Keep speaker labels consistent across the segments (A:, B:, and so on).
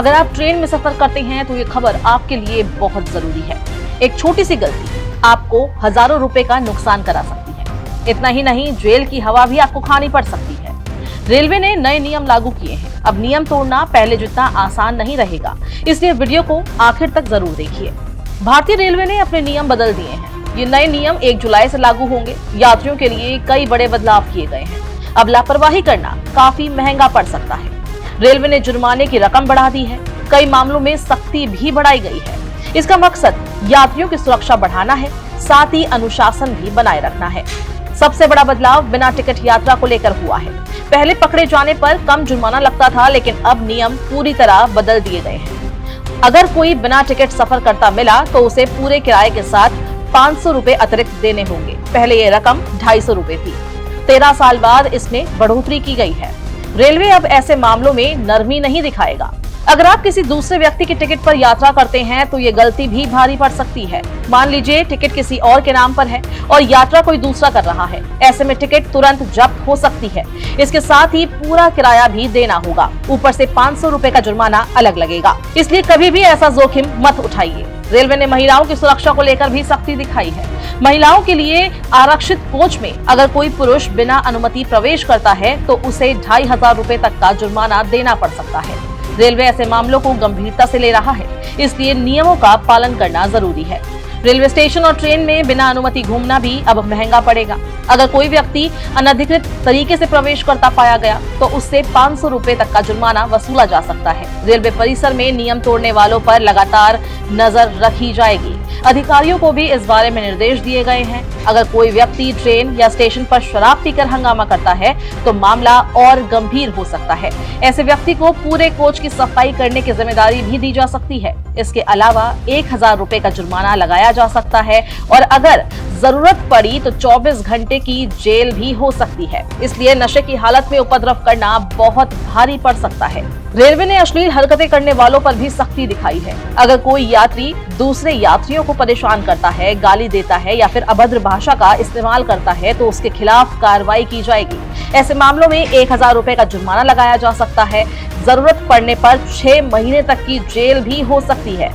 A: अगर आप ट्रेन में सफर करते हैं तो ये खबर आपके लिए बहुत जरूरी है। एक छोटी सी गलती आपको हजारों रुपए का नुकसान करा सकती है। इतना ही नहीं, जेल की हवा भी आपको खानी पड़ सकती है। रेलवे ने नए नियम लागू किए हैं। अब नियम तोड़ना पहले जितना आसान नहीं रहेगा, इसलिए वीडियो को आखिर तक जरूर देखिए। भारतीय रेलवे ने अपने नियम बदल दिए हैं। ये नए नियम 1 जुलाई से लागू होंगे। यात्रियों के लिए कई बड़े बदलाव किए गए हैं। अब लापरवाही करना काफी महंगा पड़ सकता है। रेलवे ने जुर्माने की रकम बढ़ा दी है। कई मामलों में सख्ती भी बढ़ाई गई है। इसका मकसद यात्रियों की सुरक्षा बढ़ाना है, साथ ही अनुशासन भी बनाए रखना है। सबसे बड़ा बदलाव बिना टिकट यात्रा को लेकर हुआ है। पहले पकड़े जाने पर कम जुर्माना लगता था, लेकिन अब नियम पूरी तरह बदल दिए गए हैं। अगर कोई बिना टिकट सफर करता मिला तो उसे पूरे किराए के साथ 500 रुपए अतिरिक्त देने होंगे। पहले ये रकम 250 रुपए थी। 13 साल बाद इसमें बढ़ोतरी की गई है। रेलवे अब ऐसे मामलों में नरमी नहीं दिखाएगा। अगर आप किसी दूसरे व्यक्ति की टिकट पर यात्रा करते हैं तो ये गलती भी भारी पड़ सकती है। मान लीजिए टिकट किसी और के नाम पर है और यात्रा कोई दूसरा कर रहा है। ऐसे में टिकट तुरंत जब्त हो सकती है। इसके साथ ही पूरा किराया भी देना होगा। ऊपर से 500 रुपए का जुर्माना अलग लगेगा। इसलिए कभी भी ऐसा जोखिम मत उठाइए। रेलवे ने महिलाओं की सुरक्षा को लेकर भी सख्ती दिखाई है। महिलाओं के लिए आरक्षित कोच में अगर कोई पुरुष बिना अनुमति प्रवेश करता है तो उसे 2500 रुपए तक का जुर्माना देना पड़ सकता है। रेलवे ऐसे मामलों को गंभीरता से ले रहा है, इसलिए नियमों का पालन करना जरूरी है। रेलवे स्टेशन और ट्रेन में बिना अनुमति घूमना भी अब महंगा पड़ेगा। अगर कोई व्यक्ति अनधिकृत तरीके से प्रवेश करता पाया गया तो उससे 500 रुपए तक का जुर्माना वसूला जा सकता है। रेलवे परिसर में नियम तोड़ने वालों पर लगातार नजर रखी जाएगी। अधिकारियों को भी इस बारे में निर्देश दिए गए हैं। अगर कोई व्यक्ति ट्रेन या स्टेशन पर शराब पीकर हंगामा करता है तो मामला और गंभीर हो सकता है। ऐसे व्यक्ति को पूरे कोच की सफाई करने की जिम्मेदारी भी दी जा सकती है। इसके अलावा 1000 रुपए का जुर्माना लगाया जा सकता है और अगर जरूरत पड़ी तो 24 घंटे की जेल भी हो सकती है। इसलिए नशे की हालत में उपद्रव करना बहुत भारी पड़ सकता है। रेलवे ने अश्लील हरकतें करने वालों पर भी सख्ती दिखाई है। अगर कोई यात्री दूसरे यात्रियों को परेशान करता है, गाली देता है या फिर अभद्र भाषा का इस्तेमाल करता है तो उसके खिलाफ कार्रवाई की जाएगी। ऐसे मामलों में 1000 रुपए का जुर्माना लगाया जा सकता है। जरूरत पड़ने पर 6 महीने तक की जेल भी हो सकती है।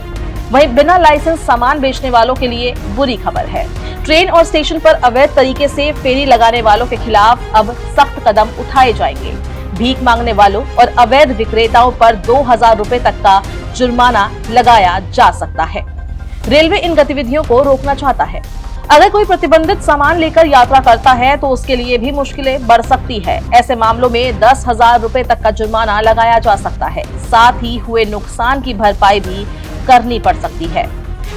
A: वहीं बिना लाइसेंस सामान बेचने वालों के लिए बुरी खबर है। ट्रेन और स्टेशन पर अवैध तरीके से फेरी लगाने वालों के खिलाफ अब सख्त कदम उठाए जाएंगे। भीख मांगने वालों और अवैध विक्रेताओं पर 2000 रुपए तक का जुर्माना लगाया जा सकता है। रेलवे इन गतिविधियों को रोकना चाहता है। अगर कोई प्रतिबंधित सामान लेकर यात्रा करता है तो उसके लिए भी मुश्किलें बढ़ सकती है। ऐसे मामलों में 10,000 रुपए तक का जुर्माना लगाया जा सकता है। साथ ही हुए नुकसान की भरपाई भी करनी पड़ सकती है।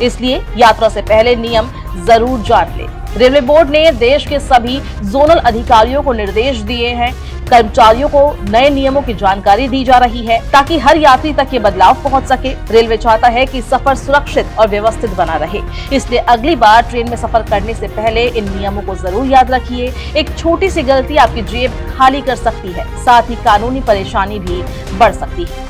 A: इसलिए यात्रा से पहले नियम जरूर जान ले। रेलवे बोर्ड ने देश के सभी जोनल अधिकारियों को निर्देश दिए हैं। कर्मचारियों को नए नियमों की जानकारी दी जा रही है ताकि हर यात्री तक ये बदलाव पहुंच सके। रेलवे चाहता है कि सफर सुरक्षित और व्यवस्थित बना रहे। इसलिए अगली बार ट्रेन में सफर करने से पहले इन नियमों को जरूर याद रखिए। एक छोटी सी गलती आपकी जेब खाली कर सकती है, साथ ही कानूनी परेशानी भी बढ़ सकती है।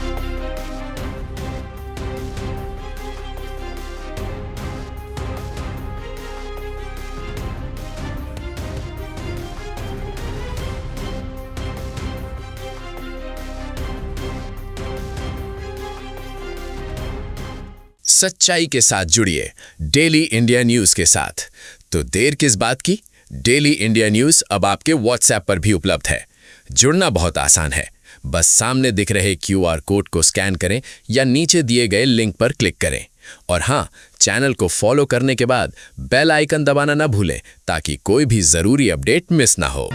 B: सच्चाई के साथ जुड़िए डेली इंडिया न्यूज के साथ। तो देर किस बात की? डेली इंडिया न्यूज अब आपके व्हाट्सएप पर भी उपलब्ध है। जुड़ना बहुत आसान है। बस सामने दिख रहे QR कोड को स्कैन करें या नीचे दिए गए लिंक पर क्लिक करें। और हाँ, चैनल को फॉलो करने के बाद बेल आइकन दबाना न भूलें ताकि कोई भी जरूरी अपडेट मिस ना हो।